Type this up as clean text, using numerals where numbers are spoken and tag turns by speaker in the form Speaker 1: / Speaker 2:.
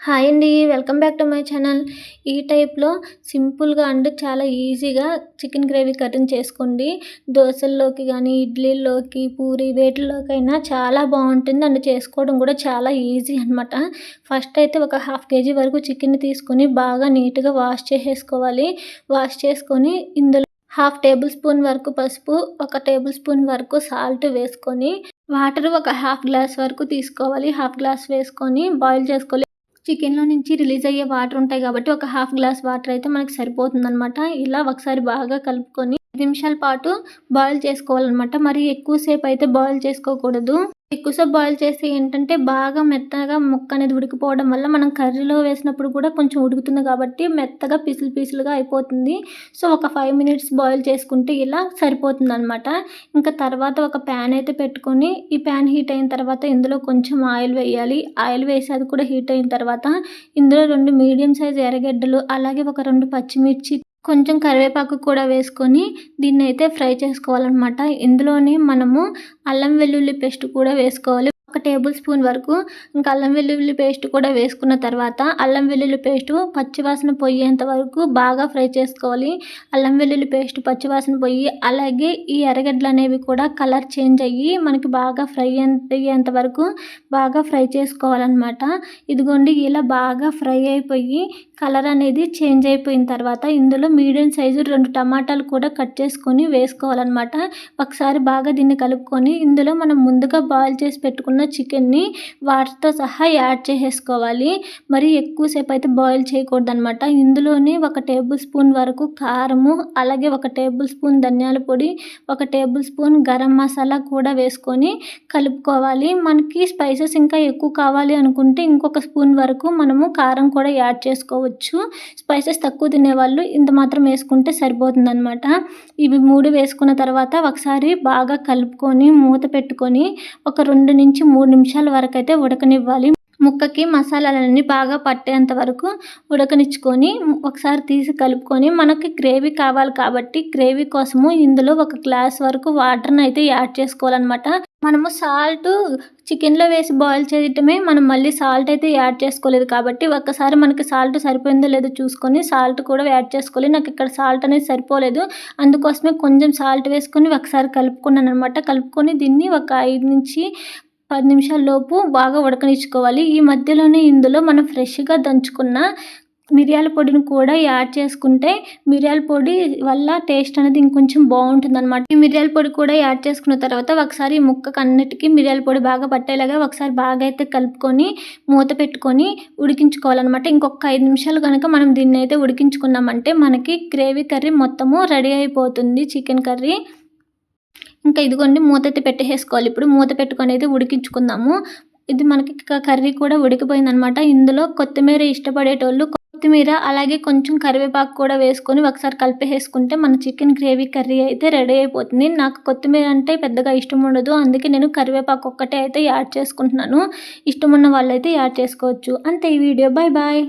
Speaker 1: Hi అండి. Welcome back to my channel. ఈ టైప్‌లో సింపుల్‌గా అండ్ చాలా ఈజీగా చికెన్ గ్రేవీ కర్రీని చేసుకోండి. దోసల్లోకి గానీ, ఇడ్లీల్లోకి, పూరి వేటిల్లోకైనా చాలా బావుంటుంది. అండ్ చేసుకోవడం కూడా చాలా ఈజీ అనమాట. ఫస్ట్ అయితే ఒక హాఫ్ కేజీ వరకు చికెన్‌ని తీసుకొని బాగా నీట్‌గా వాష్ చేసేసుకోవాలి. వాష్ చేసుకొని ఇందులో హాఫ్ టేబుల్ స్పూన్ వరకు పసుపు, ఒక టేబుల్ స్పూన్ వరకు సాల్ట్ వేసుకొని, వాటర్ ఒక హాఫ్ గ్లాస్ వరకు తీసుకోవాలి. హాఫ్ గ్లాస్ వేసుకొని బాయిల్ చేసుకోవాలి. చికెన్‌లో నుంచి రిలీజ్ అయ్యే వాటర్ ఉంటాయి కాబట్టి ఒక హాఫ్ గ్లాస్ వాటర్ అయితే మనకు సరిపోతుందనమాట. ఇలా ఒకసారి బాగా కలుపుకొని 5 నిమిషాల పాటు బాయిల్ చేసుకోవాలనమాట. మరి ఎక్కువ సేపు అయితే బాయిల్ చేసుకోకూడదు. ఎక్కువసేపు బాయిల్ చేస్తే ఏంటంటే బాగా మెత్తగా ముక్క అనేది ఉడికిపోవడం వల్ల మనం కర్రీలో వేసినప్పుడు కూడా కొంచెం ఉడుకుతుంది కాబట్టి మెత్తగా పీసులు పీసులుగా అయిపోతుంది. సో ఒక 5 మినిట్స్ బాయిల్ చేసుకుంటే ఇలా సరిపోతుందనమాట. ఇంకా తర్వాత ఒక ప్యాన్ అయితే పెట్టుకొని ఈ ప్యాన్ హీట్ అయిన తర్వాత ఇందులో కొంచెం ఆయిల్ వేయాలి. ఆయిల్ వేసి అది కూడా హీట్ అయిన తర్వాత ఇందులో 2 మీడియం సైజ్ ఎర్రగడ్డలు, అలాగే ఒక 2 పచ్చిమిర్చి, కొంచెం కరివేపాకు కూడా వేసుకొని దీన్నైతే ఫ్రై చేసుకోవాలనమాట. ఇందులోనే మనము అల్లం వెల్లుల్లి పేస్ట్ కూడా వేసుకోవాలి. ఒక టేబుల్ స్పూన్ వరకు ఇంకా అల్లం వెల్లుల్లి పేస్ట్ కూడా వేసుకున్న తర్వాత అల్లం వెల్లుల్లి పేస్ట్ పచ్చివాసన పోయేంత వరకు బాగా ఫ్రై చేసుకోవాలి. అల్లం వెల్లుల్లి పేస్ట్ పచ్చివాసన పోయి అలాగే ఈ ఎర్రగడ్డలు అనేవి కూడా కలర్ చేంజ్ అయ్యి మనకి బాగా ఫ్రై అయ్యేంత వరకు బాగా ఫ్రై చేసుకోవాలన్నమాట. ఇదిగోండి ఇలా బాగా ఫ్రై అయిపోయి కలర్ అనేది చేంజ్ అయిపోయిన తర్వాత ఇందులో మీడియం సైజు 2 టమాటాలు కూడా కట్ చేసుకొని వేసుకోవాలన్నమాట. ఒకసారి బాగా దీన్ని కలుపుకొని ఇందులో మనం ముందుగా బాయిల్ చేసి పెట్టుకున్న చికెన్ని వాటర్తో సహా యాడ్ చేసేసుకోవాలి. మరి ఎక్కువసేపు అయితే బాయిల్ చేయకూడదనమాట. ఇందులోనే ఒక టేబుల్ స్పూన్ వరకు కారము, అలాగే ఒక టేబుల్ స్పూన్ ధనియాల పొడి, ఒక టేబుల్ స్పూన్ గరం మసాలా కూడా వేసుకొని కలుపుకోవాలి. మనకి స్పైసెస్ ఇంకా ఎక్కువ కావాలి అనుకుంటే ఇంకొక స్పూన్ వరకు మనము కారం కూడా యాడ్ చేసుకోవచ్చు. స్పైసెస్ తక్కువ తినేవాళ్ళు ఇంత మాత్రం వేసుకుంటే సరిపోతుందనమాట. ఇవి 3 వేసుకున్న తర్వాత ఒకసారి బాగా కలుపుకొని మూత పెట్టుకొని ఒక 2-3 నిమిషాల వరకు అయితే ఉడకనివ్వాలి. ముక్కకి మసాలాలన్నీ బాగా పట్టేంత వరకు ఉడకనిచ్చుకొని ఒకసారి తీసి కలుపుకొని మనకి గ్రేవీ కావాలి కాబట్టి గ్రేవీ కోసము ఇందులో ఒక గ్లాస్ వరకు వాటర్ని అయితే యాడ్ చేసుకోవాలన్నమాట. మనము సాల్ట్ చికెన్లో వేసి బాయిల్ చేయటమే, మనం మళ్ళీ సాల్ట్ అయితే యాడ్ చేసుకోలేదు కాబట్టి ఒక్కసారి మనకి సాల్ట్ సరిపోయిందో లేదో చూసుకొని సాల్ట్ కూడా యాడ్ చేసుకోవాలి. నాకు ఇక్కడ సాల్ట్ అనేది సరిపోలేదు, అందుకోసమే కొంచెం సాల్ట్ వేసుకొని ఒకసారి కలుపుకున్నాను అనమాట. కలుపుకొని దీన్ని ఒక 5-10 నిమిషాల లోపు బాగా ఉడకనిచ్చుకోవాలి. ఈ మధ్యలోనే ఇందులో మనం ఫ్రెష్గా దంచుకున్న మిరియాల పొడిని కూడా యాడ్ చేసుకుంటే మిరియాల పొడి వల్ల టేస్ట్ అనేది ఇంకొంచెం బాగుంటుందన్నమాట. ఈ మిరియాల పొడి కూడా యాడ్ చేసుకున్న తర్వాత ఒకసారి ఈ ముక్కకు అన్నిటికీ మిరియాల పొడి బాగా పట్టేలాగా ఒకసారి బాగా అయితే కలుపుకొని మూత పెట్టుకొని ఉడికించుకోవాలన్నమాట. ఇంకొక 5 నిమిషాలు కనుక మనం దీన్ని అయితే ఉడికించుకున్నామంటే మనకి గ్రేవీ కర్రీ మొత్తము రెడీ అయిపోతుంది, చికెన్ కర్రీ. ఇంకా ఇదిగోండి మూత అయితే పెట్టేసుకోవాలి. ఇప్పుడు మూత పెట్టుకొని అయితే ఉడికించుకుందాము. ఇది మనకి కర్రీ కూడా ఉడికిపోయిందనమాట. ఇందులో కొత్తిమీర ఇష్టపడేటోళ్ళు కొత్తిమీర అలాగే కొంచెం కరివేపాకు కూడా వేసుకొని ఒకసారి కలిపేసుకుంటే మన చికెన్ గ్రేవీ కర్రీ అయితే రెడీ అయిపోతుంది. నాకు కొత్తిమీర అంటే పెద్దగా ఇష్టం ఉండదు, అందుకే నేను కరివేపాకు ఒక్కటే అయితే యాడ్ చేసుకుంటున్నాను. ఇష్టం ఉన్న వాళ్ళైతే యాడ్ చేసుకోవచ్చు. అంతే ఈ వీడియో. Bye bye.